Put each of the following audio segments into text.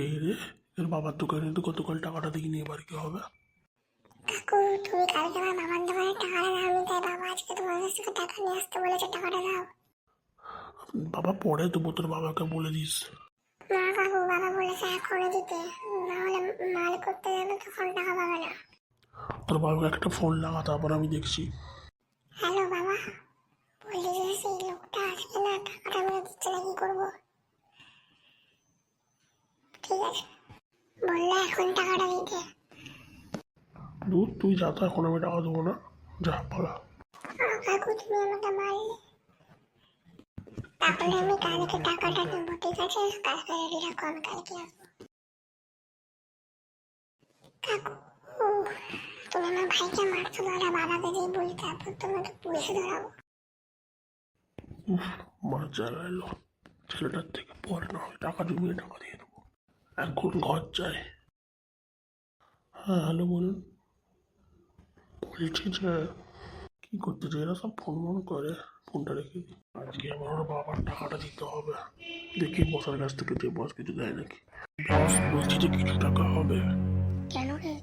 এই রে, এর বাবার দোকানে তো গতকাল টাকাটা দিয়ে নিয়ে এবার কি হবে? কাকু, তুমি কালকে আমার বাবার দোকানে টাকাটা দাওনি, তাই বাবা আজকে তোমার কাছ থেকে টাকা নিয়ে আসতে বলেছে, টাকাটা দাও। বাবা পরে দেবো, তোর বাবাকে বলে দিস। না কাকু, বাবা বলেছে এখনই দিতে, নাহলে মাল করতে যাবে তখন টাকা পাবে না। তোর বাবাকে একটা ফোন লাগা, তারপর আমি দেখছি। হ্যালো বাবা, বলি যে সেই লোকটা আসবে না, টাকাটা আমাকে দিচ্ছে না, কি করবো? ঠিক আছে, বললে এখন টাকাটা দিতে। দূর, তুই যা তো, এখন আমি টাকা দেবো না, যা পালা। কাকু, তুমি আমাকে মারলে, তাহলে আমি কালকে টাকাটা দেবো, ঠিক আছে? কালকে রেডি রাখো, আমি কালকে আসবো। কাকু, তুমি আমার ভাইকে মারছো, বলে বাবাকে দিয়ে বলি, তারপর তোমাকে পুলিশে ধরাবো। মজা গেল। ছেলেটার থেকে পরে না হয় টাকা জমিয়ে টাকা দিয়ে দেবো, এখন ঘর চাই। হ্যাঁ, হ্যালো, বলুন। বলছি যে কি করতে চাই, এরা সব ফোন ফোন করে, ফোনটা রেখে দিই। আজকে আমার ওর বাবার টাকাটা দিতে হবে, দেখি বসের কাছ থেকে, যে বস কিছু দেয় নাকি। বস, বলছি যে কিছু টাকা হবে। কেন রে,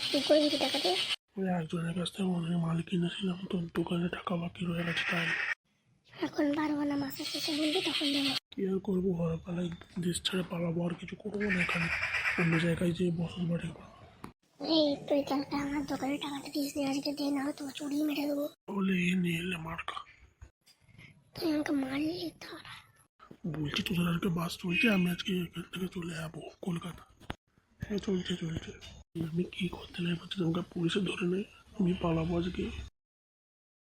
কি করে দিবি টাকা দিয়ে? ওই একজনের কাছ থেকে মনে হয় মাল কিনেছিলাম, তো দোকানে টাকা বাকি রয়ে গেছে, তাই। এখন পারবো না, মাসের শেষে বলবি তখন দেবো। কি আর করবো, ঘরে পালাই, দেশ ছেড়ে পালাবো, আর কিছু করবো না এখানে, অন্য জায়গায় যেয়ে বসত বাড়ি করবো। এই তুই কালকে আমার দোকানে টাকাটা দিস নি, আজকে দিয়ে না হয়তো চুরি মেরে দেবো। বলে এ নিয়ে এলে মার খা। তুই আমাকে মারলি তারা। বলছি তোদের আজকে বাস চলছে, আমি আজকে এখান থেকে চলে যাবো কলকাতা। হ্যাঁ, চলছে চলছে। আমি কি করতে নাই পারছি, তোমাকে পুলিশে ধরে নেই, আমি পালাবো আজকে।